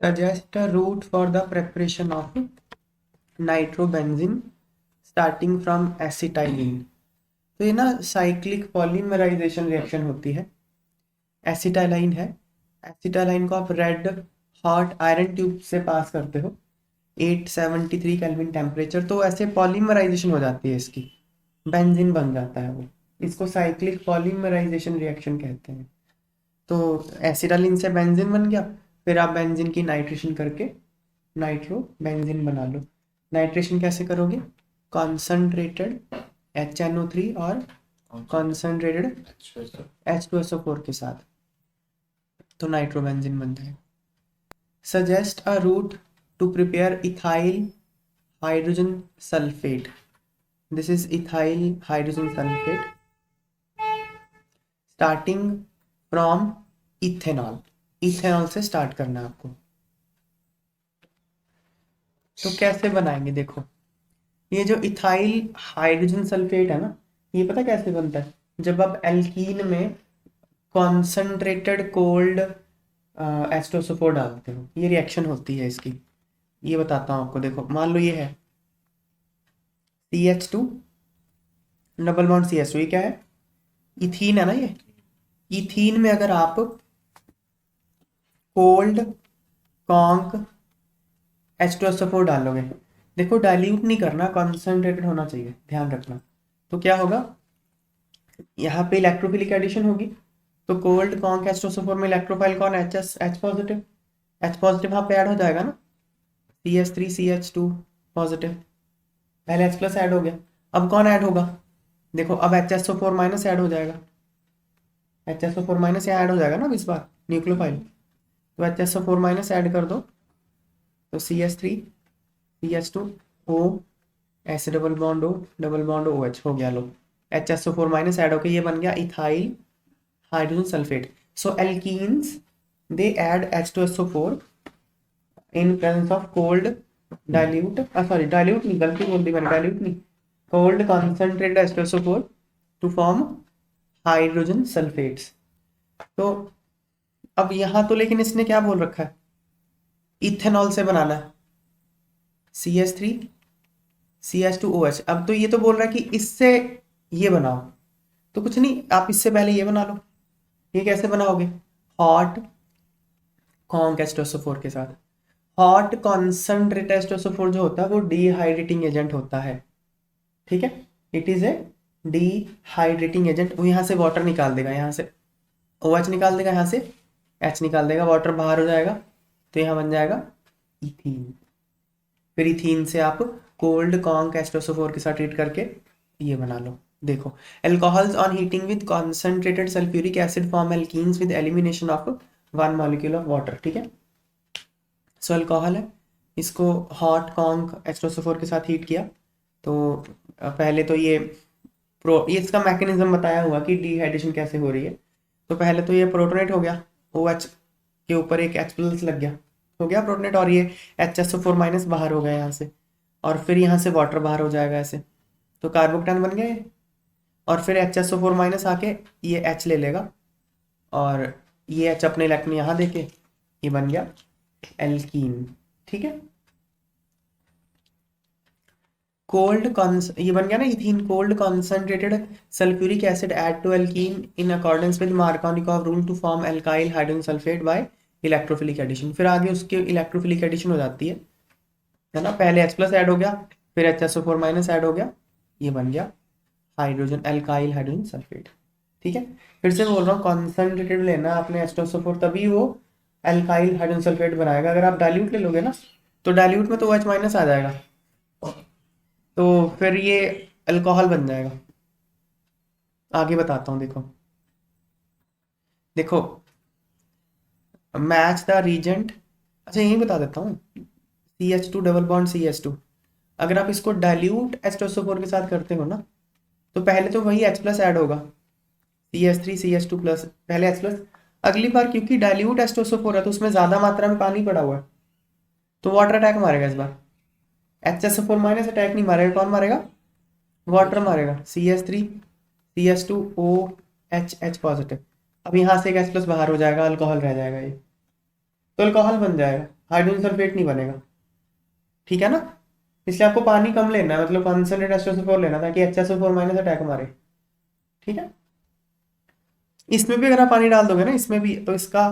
Suggest a route for the preparation of nitrobenzene starting from acetylene। तो ये ना cyclic polymerization reaction होती है। एसिटाइलाइन है, एसिटाइलाइन को आप रेड हॉट आयरन ट्यूब से पास करते हो 873 केल्विन टेम्परेचर, तो ऐसे पॉलीमराइजेशन हो जाती है इसकी, बेंजीन बन जाता है वो। इसको साइक्लिक पॉलीमराइजेशन रिएक्शन कहते हैं। तो एसिटाइलिन से बेंजीन बन गया, फिर आप बेंजीन की नाइट्रेशन करके नाइट्रो बेंजीन बना लो। नाइट्रेशन कैसे करोगे? कॉन्सनट्रेटेड HNO3 और कॉन्सनट्रेटेड H2SO4 के साथ, तो नाइट्रोबेंजीन बन जाएगा। Suggest a route to prepare ethyl hydrogen sulphate. This is ethyl hydrogen sulphate starting from ethanol. Ethanol से स्टार्ट करना है आपको। तो कैसे बनाएंगे? देखो, ये जो इथाइल हाइड्रोजन सल्फेट है ना, ये पता कैसे बनता है? जब आप एल्कीन में कॉन्सनट्रेटेड कोल्ड H2SO4 डालते हो, ये रिएक्शन होती है इसकी। ये बताता हूँ आपको। देखो, मान लो ये है CH2 डबल बॉन्ड CH2, ये क्या है? इथीन है ना ये। इथीन में अगर आप कोल्ड कॉन्क H2SO4 डालोगे, देखो डाइल्यूट नहीं करना, कॉन्सनट्रेटेड होना चाहिए, ध्यान रखना। तो क्या होगा? यहाँ पे इलेक्ट्रोफिलिक एडिशन होगी, तो कोल्ड कॉन्क H2SO4 में इलेक्ट्रोफाइल कौन है? H positive. H पॉजिटिव यहाँ पे ऐड हो जाएगा ना, CH3CH2 पॉजिटिव। पहले H प्लस ऐड हो गया, अब कौन ऐड होगा? देखो, अब HSO4 माइनस ऐड हो जाएगा। HSO4 माइनस यहाँ ऐड हो जाएगा ना इस बार, न्यूक्लियोफाइल। तो HSO4 माइनस ऐड कर दो, तो CH3CH2O, ऐसे double bond O, double bond OH हो गया। लो, HSO4 माइनस ऐड होकर ये बन गया ethyl hydrogen sulphate. So alkenes they add H2SO4 in presence of cold dilute, sorry dilute नहीं, गलती बोल दी मैंने, डाइल्यूट नहीं, cold concentrated H2SO4 to form hydrogen sulphates. तो अब यहाँ तो लेकिन इसने क्या बोल रखा है? इथेनॉल से बनाना है, CH3CH2OH। अब तो ये तो बोल रहा है कि इससे ये बनाओ, तो कुछ नहीं, आप इससे पहले ये बना लो। ये कैसे बनाओगे? हॉट कॉन्क H2SO4 के साथ। हॉट कॉन्सनट्रेट H2SO4 जो होता है वो डिहाइड्रेटिंग एजेंट होता है, ठीक है? It is a dehydrating agent. वो यहाँ से वाटर निकाल देगा, यहाँ से OH निकाल देगा, यहाँ से H निकाल देगा, वाटर बाहर हो जाएगा, तो यहाँ बन जाएगा इथीन। फिर इथीन से आप कोल्ड कॉन्क H2SO4 के साथ ट्रीट करके ये बना लो। देखो, alcohols on heating with concentrated sulphuric acid form alkenes with elimination of 1 molecule of water, ठीक है? सो अल्कोहल है, इसको हॉट कॉन्क H2SO4 के साथ हीट किया, तो पहले तो ये इसका मैकेनिज्म बताया हुआ कि डिहाइड्रेशन कैसे हो रही है। तो पहले तो ये प्रोटोनेट हो गया, OH के ऊपर एक H प्लस लग गया, हो गया प्रोटोनेट, और ये HSO4 माइनस बाहर हो गया यहाँ से, और फिर यहाँ से वाटर बाहर हो जाएगा ऐसे, तो कार्बोकेटायन बन गए। और फिर HSO4 माइनस आके ये H ले लेगा, और ये H अपने इलेक्ट्रॉन यहाँ देके ये बन गया एल्कीन, ठीक है? ये बन गया ना ethene. Cold concentrated sulphuric acid add to alkene in accordance with Markovnikov rule to form alkyl hydrogen sulphate by electrophilic addition. फिर आगे उसके इलेक्ट्रोफिलिक एडिशन हो जाती है ना? पहले H प्लस ऐड हो गया, फिर HSO4 माइनस ऐड हो गया, ये बन गया हाइड्रोजन एल्काइल हाइड्रोजन सल्फेट, ठीक है? फिर से बोल रहा हूँ, कॉन्सेंट्रेटेड लेना आपने H2SO4, तभी वो एल्काइल हाइड्रोजन सल्फेट बनाएगा। अगर आप डाइल्यूट ले लोगे ना, तो डाइल्यूट में तो OH माइनस आ जाएगा, तो फिर ये अल्कोहल बन जाएगा। आगे बताता हूँ, देखो देखो, मैच द रीजेंट। अच्छा, यही बता देता हूँ, CH2 डबल बॉन्ड CH2, अगर आप इसको डाइल्यूट H2SO4 के साथ करते हो ना, तो पहले तो वही H प्लस ऐड होगा, CH3CH2 प्लस, पहले H प्लस। अगली बार क्योंकि डाइल्यूट H2SO4 है, तो उसमें ज्यादा मात्रा में पानी पड़ा हुआ है, तो वाटर अटैक मारेगा इस बार। HSO4 माइनस अटैक नहीं मारेगा, कौन मारेगा? वाटर मारेगा, CH3CH2OH पॉजिटिव। अब यहाँ से एक H प्लस बाहर हो जाएगा, अल्कोहल रह जाएगा ये, तो अल्कोहल बन जाएगा। हाइड्रोजन सल्फेट नहीं बनेगा, ठीक है ना। इसलिए आपको पानी कम लेना है, मतलब कंसंट्रेट H2SO4 लेना ताकि HSO4 माइनस अटैक मारे, ठीक है। इसमें भी अगर आप पानी डाल दोगे ना, इसमें भी, तो इसका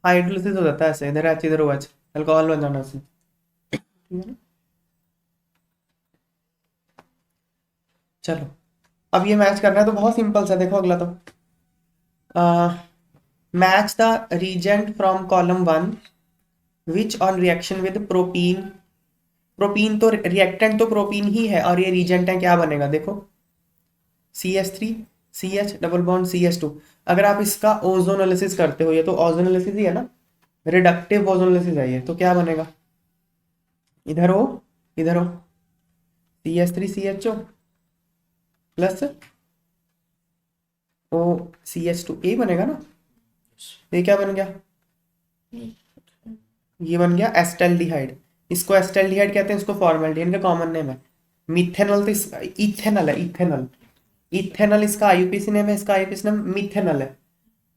हाइड्रोलिसिस हो जाता है ऐसे, इधर H इधर OH, अल्कोहल बन जाना उससे, ठीक है ना। चलो अब ये मैच करना है तो बहुत सिंपल सा, देखो अगला तो match the reagent from column 1 which on reaction with propene, propene तो रिएक्टेंट तो प्रोपीन ही है और ये रीजेंट है, क्या बनेगा देखो, CH3 CH double bond CH2। अगर आप इसका ओजोनोलिसिस करते हो, ये तो ओजोनोलिसिस ही है ना, रिडक्टिव ओजोनोलिसिस है ये, तो क्या बनेगा, इधर हो इधर हो, CH3CHO प्लस ओ CH2, यही बनेगा ना। ये क्या बन गया, ये बन गया एस्टल्डिहाइड। इसको एस्टल्डिहाइड कहते हैं, इसको फॉर्मेल्डिहाइड का कॉमन नेम है। मिथेनॉल तो इथेनॉल है, इथेनॉल, इथेनॉल इसका आईयूपीसी नेम है, इसका आईयूपीसी नेम मिथेनॉल है।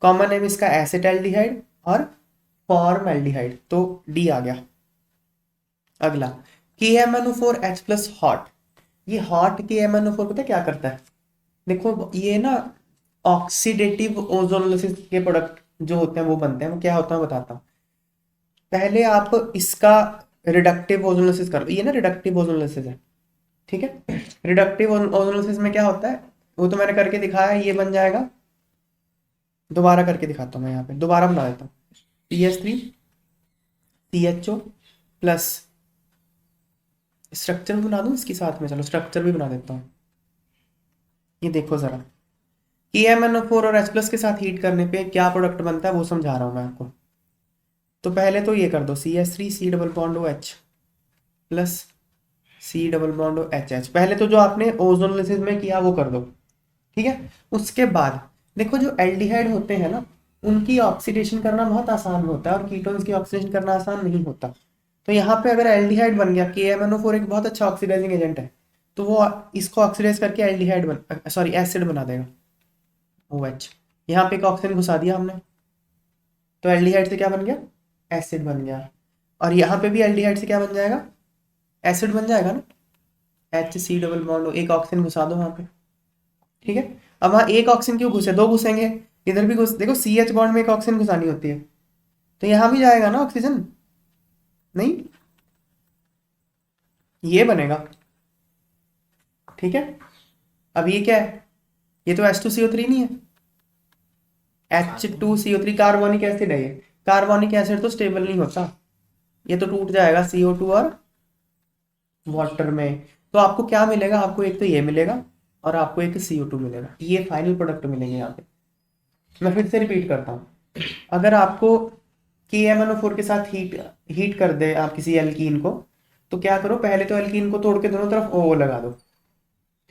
कॉमन नेम इसका एसिटाल्डिहाइड और फॉर्मेल्डिहाइड, तो डी आ गया। अगला KMnO4H प्लस हॉट, ये हॉट KMnO4 पता है क्या करता है, देखो ये ना ऑक्सीडेटिव ओजोनोलिसिस के प्रोडक्ट जो होते हैं वो बनते हैं, वो क्या होता है बताता हूँ। पहले आप इसका रिडक्टिव ओजोनोलिसिस कर लो, ये ना रिडक्टिव ओजोनोलिसिस है, ठीक है। रिडक्टिव ओजोनोलिसिस में क्या होता है, वो तो मैंने करके दिखाया है, ये बन जाएगा, दोबारा करके दिखाता हूँ मैं, यहाँ पे दोबारा बना देता हूँ, CH3CHO प्लस, स्ट्रक्चर बना दूँ इसके साथ में, चलो स्ट्रक्चर भी बना देता हूँ। ये देखो जरा, KMnO4 और H प्लस के साथ हीट करने पे क्या प्रोडक्ट बनता है वो समझा रहा हूँ मैं आपको। तो पहले तो ये कर दो, CH3 C double bond OH plus C double bond OH। पहले तो जो आपने ओजोनोलिसिस में किया वो कर दो, ठीक है। उसके बाद देखो जो एल्डिहाइड होते हैं ना, उनकी ऑक्सीडेशन करना बहुत आसान होता है और कीटोन्स की ऑक्सीडेशन करना आसान नहीं होता। तो यहाँ पे अगर एल्डिहाइड बन गया, KMnO4 एक बहुत अच्छा ऑक्सीडाइजिंग एजेंट है, तो वो इसको ऑक्सीडाइज करके एल्डिहाइड बन, सॉरी एसिड बना देगा OH। यहाँ पे एक ऑक्सीजन घुसा दिया हमने, तो एल्डिहाइड से क्या बन गया, एसिड बन गया। और यहाँ पे भी एल्डिहाइड से क्या बन जाएगा, एसिड बन जाएगा ना, HC डबल बॉन्ड, एक ऑक्सीजन घुसा दो वहाँ पे, ठीक है। अब वहाँ एक ऑक्सीजन क्यों घुसे, दो घुसेंगे, इधर भी घुस, देखो CH बॉन्ड में एक ऑक्सीजन घुसानी होती है, तो यहाँ भी जाएगा ना ऑक्सीजन, नहीं, ये बनेगा, ठीक है। अब ये क्या है, ये तो H2CO3 नहीं है, H2CO3 कार्बोनिक एसिड है ये। कार्बोनिक एसिड तो स्टेबल नहीं होता, ये तो टूट जाएगा CO2 और वाटर में। तो आपको क्या मिलेगा, आपको एक तो ये मिलेगा और आपको एक CO2 मिलेगा, ये फाइनल प्रोडक्ट मिलेंगे यहाँ पे। मैं फिर से रिपीट करता हूँ, अगर आपको KMnO4 के साथ हीट कर दे आप किसी एल्कीन को, तो क्या करो, पहले तो एल्कीन को तोड़ के दोनों तरफ O लगा दो,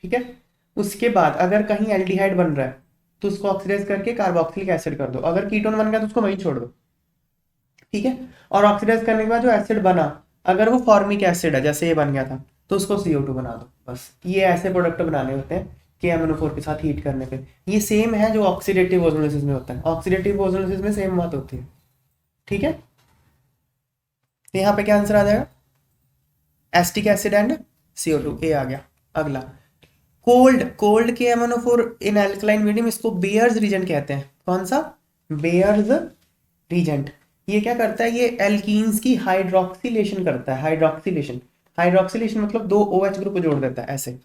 ठीक है। उसके बाद अगर कहीं एल्डिहाइड बन रहा है तो उसको ऑक्सीडाइज करके कार्बोक्सिलिक एसिड कर दो, अगर कीटोन बन गया तो उसको वहीं छोड़ दो, ठीक है। और ऑक्सीडाइज करने के बाद जो एसिड बना, अगर वो फॉर्मिक एसिड है जैसे ये बन गया था, तो उसको CO2 बना दो, बस। ये ऐसे प्रोडक्ट बनाने होते हैं KMnO4 के साथ हीट करने पे। ये सेम है जो ऑक्सीडेटिव ओजोनोलिसिस में होता है, ऑक्सीडेटिव ओजोनोलिसिस में सेम बात होती है, ठीक है। तो यहाँ पे क्या आंसर आ जाएगा, एसिटिक एसिड एंड CO2, ए आ गया। अगला cold KMnO4 in alkaline medium, इसको बेयर्स रीजेंट कहते हैं। कौन सा, बेयर्स रीजेंट। ये क्या करता है, ये एल्कीन्स की हाइड्रोक्सिलेशन करता है, हाइड्रोक्सिलेशन, हाइड्रोक्सिलेशन मतलब दो OH ग्रुप जोड़ देता है ऐसे,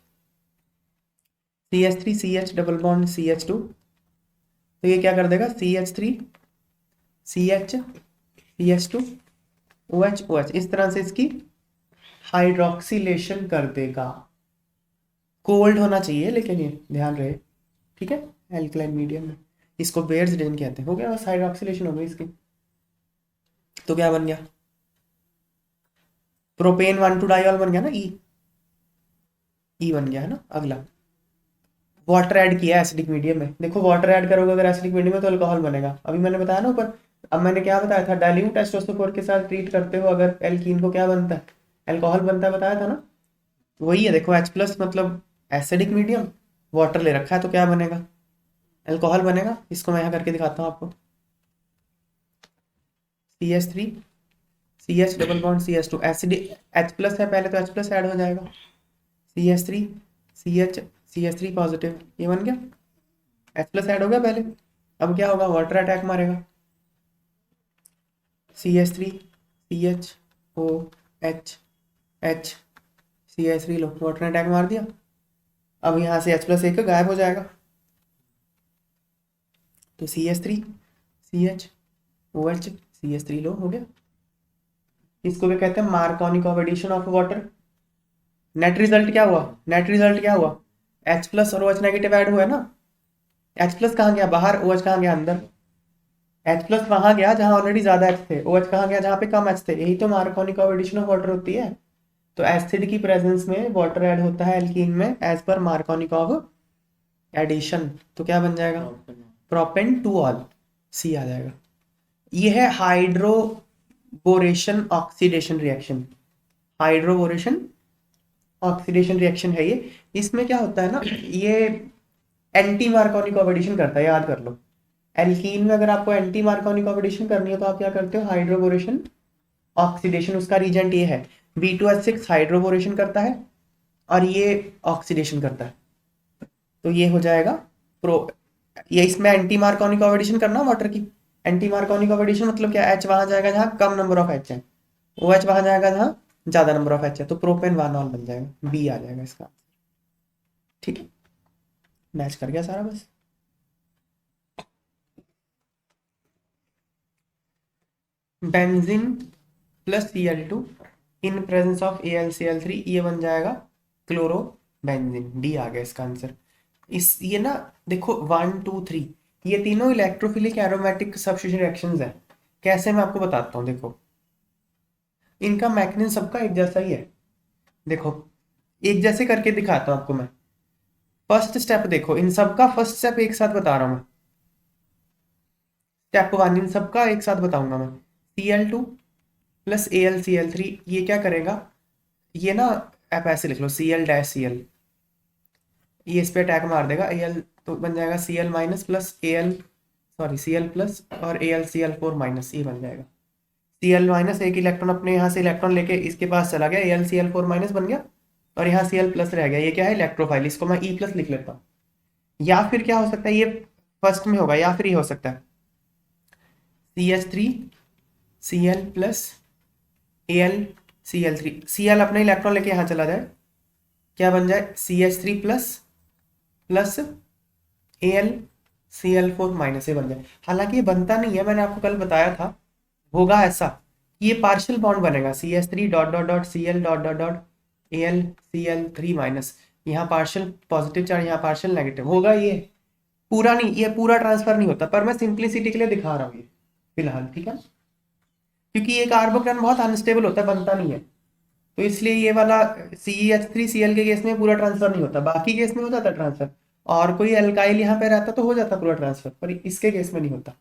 CH3 CH double bond CH2, तो ये क्या कर देगा, CH3 CH CH2 OH OH, इस तरह से इसकी हाइड्रोक्सिलेशन कर देगा। कोल्ड होना चाहिए लेकिन ये ध्यान रहे, ठीक है, एल्कलाइन मीडियम में। इसको बेयर्स रीजेंट कहते हैं। हो गया, बस हाइड्रोक्सिलेशन हो गई इसकी। तो क्या बन गया, प्रोपेन 1,2 डाइऑल बन गया ना, ई बन गया है ना। अगला वाटर ऐड किया एसिडिक मीडियम में, देखो वाटर ऐड करोगे अगर एसिडिक मीडियम में तो अल्कोहल बनेगा, अभी मैंने बताया ना ऊपर। अब मैंने क्या बताया था, डाइल्यूट H2SO4 के साथ ट्रीट करते हो अगर एल्कीन को क्या बनता है, अल्कोहल बनता है, बताया था ना। वही है, देखो H प्लस मतलब एसिडिक मीडियम, वाटर ले रखा है तो क्या बनेगा, अल्कोहल बनेगा। इसको मैं यहाँ करके दिखाता हूँ आपको, CH3 CH double bond CH2 acid H plus है पहले तो H प्लस ऐड हो जाएगा CH3 CH CH3 पॉजिटिव ये बन गया H प्लस ऐड हो गया पहले। अब क्या होगा वाटर अटैक मारेगा CH3 CH OH H CH3 लो वाटर अटैक मार दिया। अब यहाँ से H प्लस एक गायब हो जाएगा तो CH3 CH OH CH3 लो हो गया। इसको भी कहते हैं Markovnikov combination of water. Net result क्या हुआ H प्लस और OH नेगेटिव ऐड हुआ है ना। H प्लस कहाँ गया बाहर OH कहाँ गया अंदर। H प्लस वहां गया जहां ऑलरेडी ज्यादा H थे OH कहाँ गया जहाँ पे कम H थे यही तो मार्कोनी कॉम्बिनेशन ऑफ वाटर होती है। तो एसिड की प्रेजेंस में वाटर ऐड होता है एल्कीन में एज पर मार्कोनिकॉव एडिशन तो क्या बन जाएगा प्रोपेन टू ऑल सी आ जाएगा। ये है hydroboration oxidation reaction. Hydroboration oxidation reaction है ये। इसमें क्या होता है ना ये एंटी मार्कोनी कॉम्बिनेशन करता है याद कर लो। एल्कीन में अगर आपको एंटी मार्कोनी कॉम्बिनेशन करनी है तो आप क्या करते हो हाइड्रोबोरेशन ऑक्सीडेशन। उसका रीजेंट ये है B2H6 हाइड्रोबोरेशन करता है और ये ऑक्सीडेशन करता है तो ये हो जाएगा प्रो। ये इसमें एंटी मार्कोनी कॉम्बिनेशन करना वाटर की। एंटी मार्कोनी कॉम्बिनेशन मतलब क्या H वहां जाएगा जहां कम नंबर ऑफ H है OH वहां जाएगा जहां ज्यादा नंबर ऑफ H है तो प्रोपेन वानॉल बन जाएगा B आ जाएगा इसका। ठीक है मैच कर गया सारा बस। Benzene plus Cl2 in presence of AlCl3 ये बन जाएगा क्लोरो बेंजीन डी आ गया इसका आंसर। इस ये ना देखो 1 2 3 ये तीनों इलेक्ट्रोफिलिक एरोमेटिक सब्स्टिट्यूशन रिएक्शंस है। कैसे मैं आपको बताता हूँ देखो इनका मैकेनिज्म सबका एक जैसा ही है। देखो एक जैसे करके दिखाता हूँ आपको मैं। फर्स्ट स्टेप देखो इन सबका फर्स्ट स्टेप एक साथ बता रहा हूँ मैं। स्टेप 1 इन सबका एक साथ बताऊंगा मैं। Cl2 प्लस AlCl3 ये क्या करेगा ये ना आप ऐसे लिख लो Cl-Cl ये इस पे अटैक मार देगा Al तो बन जाएगा Cl minus plus Al sorry Cl plus और AlCl4 माइनस ये बन जाएगा। Cl माइनस एक इलेक्ट्रॉन अपने यहाँ से इलेक्ट्रॉन लेके इसके पास चला गया AlCl4 माइनस बन गया और यहाँ Cl प्लस रह गया। ये क्या है इलेक्ट्रोफाइल इसको मैं E प्लस लिख लेता हूँ। या फिर क्या हो सकता है ये फर्स्ट में होगा या फिर ये हो सकता है CH3 Cl plus AlCl3 Cl अपना इलेक्ट्रॉन लेके यहाँ चला जाए क्या बन जाए CH3 plus plus AlCl4 minus ये बन जाए। हालांकि ये बनता नहीं है मैंने आपको कल बताया था होगा ऐसा ये पार्शियल बॉन्ड बनेगा CH3 dot dot dot Cl dot dot dot AlCl3 minus यहाँ पार्शियल पॉजिटिव चार्ज यहाँ पार्शियल नेगेटिव होगा। ये पूरा नहीं ये पूरा ट्रांसफर नहीं होता पर मैं सिंप्लिसिटी के लिए दिखा रहा हूँ ये फिलहाल ठीक है क्योंकि ये कार्बोकेटायन बहुत अनस्टेबल होता है बनता नहीं है तो इसलिए ये वाला CH3Cl के केस में पूरा ट्रांसफर नहीं होता। बाकी केस में हो जाता ट्रांसफर और कोई एल्काइल यहाँ पे रहता तो हो जाता पूरा ट्रांसफर पर इसके केस में नहीं होता।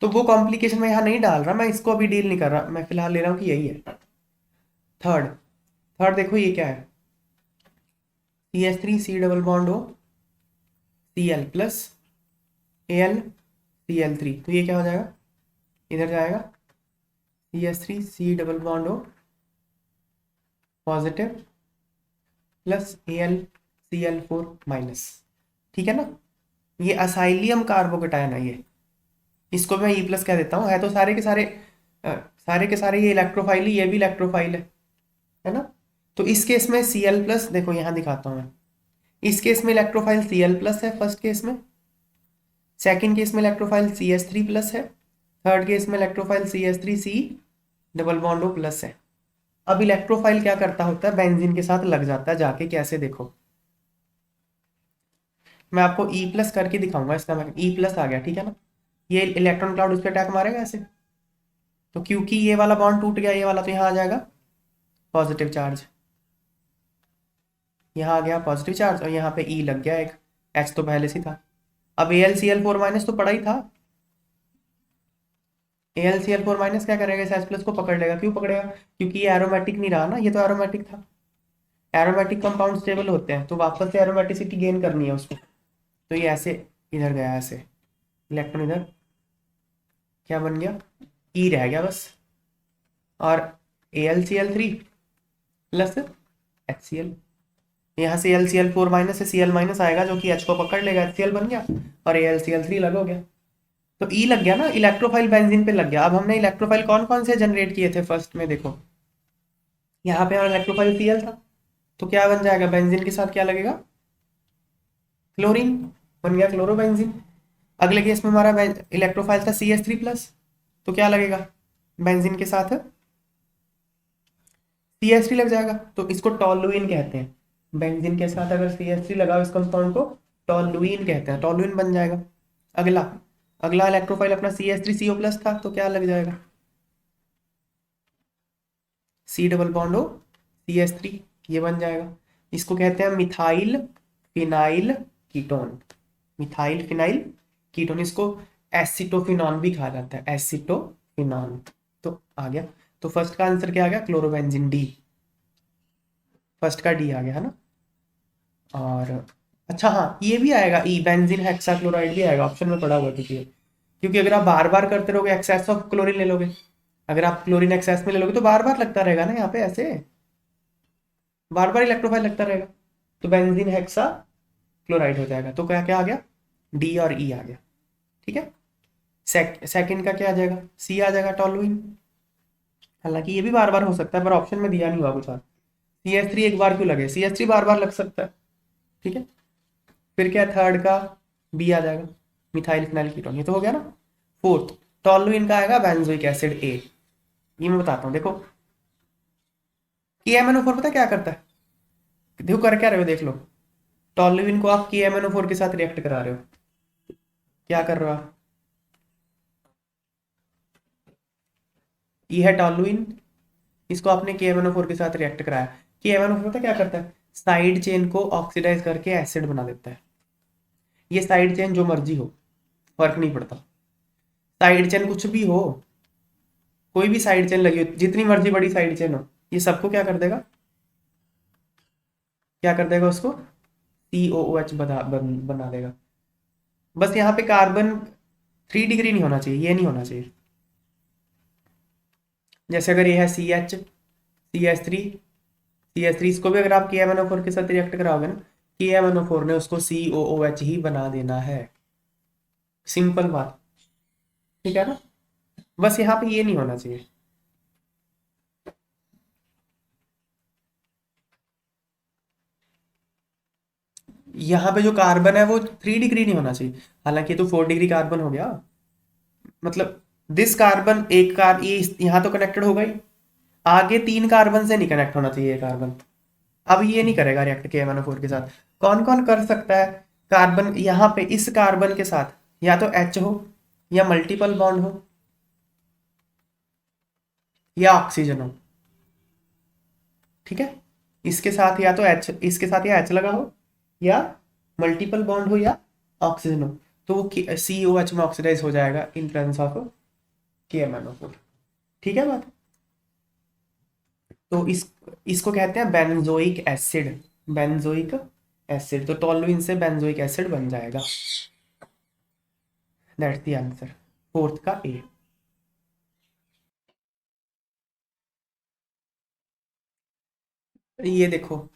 तो वो कॉम्प्लिकेशन मैं यहाँ नहीं डाल रहा मैं इसको अभी डील नहीं कर रहा मैं फिलहाल ले रहा हूँ कि यही है। थर्ड देखो ये क्या है CH3 C डबल बॉन्ड हो Cl प्लस AlCl3 तो ये क्या हो जाएगा इधर जाएगा CH3 C डबल बॉन्ड हो पॉजिटिव प्लस AlCl4 माइनस ठीक है ना। ये असाइलियम कार्बोकेटायन है ये इसको मैं E प्लस कह देता हूँ है तो सारे के सारे ये इलेक्ट्रोफाइल ये भी इलेक्ट्रोफाइल है ना। तो इस केस में Cl प्लस देखो यहाँ दिखाता हूँ मैं इस केस में इलेक्ट्रोफाइल Cl प्लस है फर्स्ट केस में। सेकंड केस में इलेक्ट्रोफाइल CH3 प्लस है। थर्ड केस में electrophile CH3C double bond O plus है। अब इलेक्ट्रोफाइल क्या करता होता है बेंजीन के साथ लग जाता है जाके कैसे देखो मैं आपको E प्लस करके दिखाऊंगा इसका E प्लस आ गया ठीक है ना। ये इलेक्ट्रॉन क्लाउड उस पर अटैक मारेगा ऐसे तो क्योंकि ये वाला बॉन्ड टूट गया ये वाला तो यहाँ आ जाएगा पॉजिटिव चार्ज यहाँ आ गया पॉजिटिव चार्ज और यहाँ पे E लग गया एक H तो पहले से था। अब AlCl4 माइनस तो पड़ा ही था AlCl4 माइनस क्या करेगा इस H प्लस को पकड़ लेगा। क्यों पकड़ेगा क्योंकि ये एरोमेटिक नहीं रहा ना ये तो एरोमेटिक था। एरोमेटिक कंपाउंड स्टेबल होते हैं तो वापस से एरोमेटिसिटी गेन करनी है उसको तो ये ऐसे इधर गया ऐसे इलेक्ट्रॉन इधर क्या बन गया E रह गया बस और AlCl3 प्लस HCl। यहाँ से LCl4 माइनस से Cl माइनस आएगा जो कि H को पकड़ लेगा, HCl बन गया और AlCl3 लग हो गया। तो E लग गया ना, इलेक्ट्रोफाइल बेंजीन पे लग गया। अब हमने इलेक्ट्रोफाइल कौन कौन से जनरेट किए थे फर्स्ट में, देखो यहाँ पे इलेक्ट्रोफाइल Cl था, तो क्या बन जाएगा, बेंजीन के साथ क्या लगेगा, क्लोरीन, बन गया क्लोरोबेंजीन। अगले केस में हमारा इलेक्ट्रोफाइल था CH3 प्लस, तो क्या लगेगा, बेंजीन के साथ CH3 लग जाएगा, तो इसको टॉलुइन कहते हैं। बेंजीन के साथ अगर CH3 लगाओ इस कंपाउंड को, टॉलुइन कहते हैं, टॉलुइन बन जाएगा। अगला अगला इलेक्ट्रोफाइल अपना CH3CO प्लस था, तो क्या लग जाएगा, C डबल बॉन्ड हो CH3, ये बन जाएगा। इसको कहते हैं methyl phenyl ketone, methyl phenyl ketone. इसको एसिटोफिनॉन भी कहा जाता है, एसिटोफिनॉन। तो आ गया, तो फर्स्ट का आंसर क्या आ गया, क्लोरोबेंजीन, डी। फर्स्ट का डी आ गया है ना। और अच्छा हाँ, ये भी आएगा, ई बेंजीन हेक्साक्लोराइड भी आएगा, ऑप्शन में पड़ा हुआ है, क्योंकि अगर आप बार बार करते रहोगे एक्सेस ऑफ क्लोरीन ले लोगे, अगर आप क्लोरीन एक्सेस में ले लोगे तो बार बार लगता रहेगा ना, यहाँ पे ऐसे बार बार इलेक्ट्रोफाइल लगता रहेगा, तो बेंजीन हेक्सा क्लोराइड हो जाएगा। तो क्या क्या आ गया, डी और ई आ गया। ठीक है, सेकंड का क्या आ जाएगा, सी आ जाएगा, टॉलुइन। हालांकि ये भी बार बार हो सकता है पर ऑप्शन में दिया नहीं हुआ कुछ और। CH3 एक बार क्यों लगे, CH3 बार बार लग सकता है। ठीक है, फिर क्या थर्ड का बी आ जाएगा, मिथाइल फिनाइल कीटोन, ये तो हो गया ना। फोर्थ टॉलुइन का आएगा बेंजोइक एसिड ए। ये मैं बताता हूँ, देखो KMnO4 पता क्या करता है, देखो कर क्या रहे हो, देख लो। टॉलुइन को आप KMnO4 के साथ रिएक्ट करा रहे हो, क्या कर रहे हो आप, ये है टॉलुइन, इसको आपने KMnO4 के साथ रिएक्ट कराया। KMnO4 पता क्या करता है, साइड चेन को ऑक्सीडाइज करके एसिड बना देता है। ये साइड चेन जो मर्जी हो, फर्क नहीं पड़ता, साइड चेन कुछ भी हो, कोई भी साइड चेन लगी हो, जितनी मर्जी बड़ी साइड चेन हो, ये सबको क्या कर देगा, क्या कर देगा, उसको COOH बना देगा। बस यहाँ पे कार्बन 3 डिग्री नहीं होना चाहिए, ये नहीं होना चाहिए। जैसे अगर ये है CH3 इसको भी अगर आप KMnO4 के साथ रिएक्ट कराओगे ना, KMnO4 ने उसको COOH ही बना देना है, सिंपल बात। ठीक है ना, बस यहाँ पे ये नहीं होना चाहिए। यहाँ पे जो कार्बन है वो 3 डिग्री नहीं होना चाहिए, हालांकि तो 4 डिग्री कार्बन हो गया, मतलब दिस कार्बन, एक कार ये यहाँ तो कनेक्टेड हो गई, आगे 3 कार्बन से नहीं कनेक्ट होना चाहिए कार्बन। अब ये नहीं करेगा रिएक्ट KMnO4 के साथ। कौन कौन कर सकता है, कार्बन यहाँ पे इस कार्बन के साथ या तो H हो, या मल्टीपल बॉन्ड हो, या ऑक्सीजन हो। ठीक है, इसके साथ या तो H, इसके साथ या H लगा हो, या मल्टीपल बॉन्ड हो, या ऑक्सीजन हो, तो वो COH में ऑक्सीडाइज हो जाएगा इन प्रेजेंस ऑफ KMnO4। ठीक है बात। तो इसको कहते हैं बेंजोइक एसिड, बेंजोइक एसिड। तो टॉलुइन से बेंजोइक एसिड बन जाएगा, दैट्स द आंसर, फोर्थ का ए। ये देखो,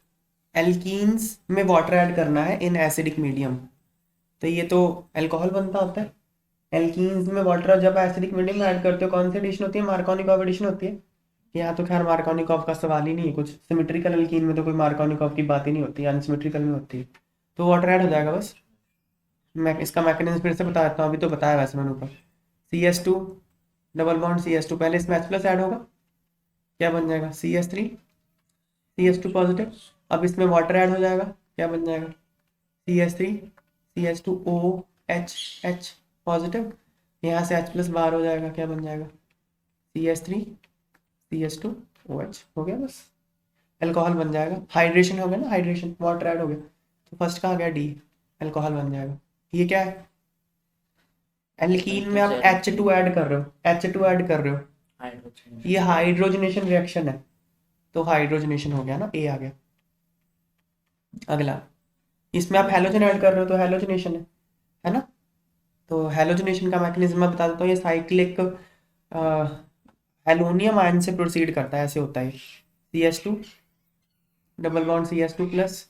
एल्कीन्स में वाटर ऐड करना है इन एसिडिक मीडियम, तो ये तो अल्कोहल बनता होता है। एल्कीन्स में वाटर जब एसिडिक मीडियम में ऐड करते हो, कौन सी एडिशन होती है, मार्कोनिकॉव एडिशन होती है। यहाँ तो खैर मार्कोनिकॉव का सवाल ही नहीं है, कुछ सिमेट्रिकल एल्कीन में तो कोई मार्कोनिकॉव की बात ही नहीं होती, अनसिमेट्रिकल में होती है, तो वाटर ऐड हो जाएगा बस। मैं इसका मैकेनिज्म फिर से बता देता हूँ, अभी तो बताया वैसे मैंने ऊपर। CH2 डबल बॉन्ड CH2, पहले इसमें H प्लस ऐड होगा, क्या बन जाएगा, CH3 CH2 पॉजिटिव। अब इसमें वाटर ऐड हो जाएगा, क्या बन जाएगा, CH3 CH2OH पॉजिटिव। यहाँ से H प्लस बाहर हो जाएगा, क्या बन जाएगा, CH3 CH2OH, हो गया बस, अल्कोहल बन जाएगा। हाइड्रेशन हो गया ना, हाइड्रेशन, वाटर ऐड हो गया, तो फर्स्ट का आ गया डी, अल्कोहल बन जाएगा। ये क्या है, एल्कीन में आप H2 ऐड कर रहे हो, H2 ऐड कर रहे हो, ये हाइड्रोजनेशन रिएक्शन है, तो हाइड्रोजनेशन हो गया ना, ए आ गया। अगला, इसमें आप हैलोजन ऐड कर रहे हो, तो हैलोजनेशन है ना। तो हैलोजनेशन का मैकेनिज्म मैं बता देता हूँ, ये साइक्लिक एलुमिनियम आयन से प्रोसीड करता है, ऐसे होता है। CH2 double bond CH2 plus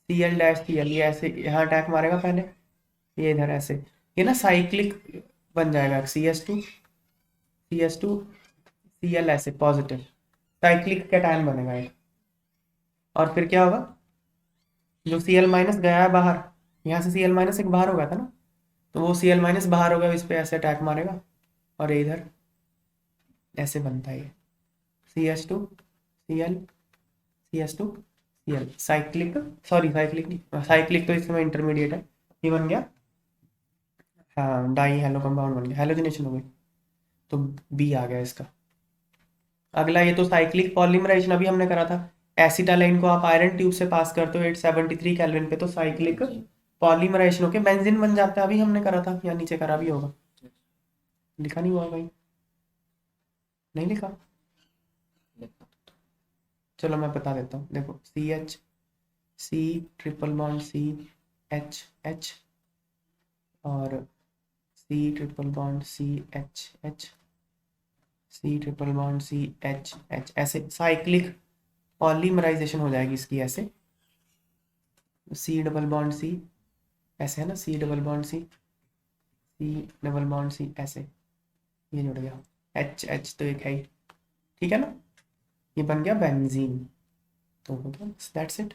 Cl-Cl, ये ऐसे यहाँ अटैक मारेगा पहले, ये इधर ऐसे, ये ना साइक्लिक बन जाएगा। CH2 Cl ऐसे पॉजिटिव साइक्लिक कैटायन बनेगा एक। और फिर क्या होगा, जो Cl माइनस गया है बाहर, यहाँ से Cl माइनस एक बाहर हो गया था ना, तो वो Cl माइनस बाहर होगा, इस पे ऐसे अटैक मारेगा और ये इधर ऐसे बनता है ये CH2 Cl CH2 Cl cyclic, sorry cyclic नहीं, साइक्लिक तो इस समय इंटरमीडिएट है, ये बन गया, हाँ डाई हेलो कंपाउंड बन गया, हेलोजिनेशन हो गई, तो बी आ गया इसका। अगला ये तो साइक्लिक पॉलीमराइजेशन अभी हमने करा था। एसिटालाइन को आप आयरन ट्यूब से पास करते हो 873 केल्विन पे, तो साइक्लिक पॉलीमराइजेशन होके बेंजीन बन जाता है, अभी हमने करा था, या नीचे करा भी होगा, लिखा नहीं हुआ भाई, नहीं लिखा, चलो मैं बता देता हूँ, देखो CH C triple bond C H H और C triple bond C H H C triple bond C H H, ऐसे साइक्लिक पॉलीमराइजेशन हो जाएगी इसकी ऐसे। C डबल बॉन्ड C ऐसे है ना, C double bond C double bond C ऐसे, ये जुड़ गया, H H तो एक है ही, ठीक है ना, ये बन गया बेंजीन, तो दैट्स इट।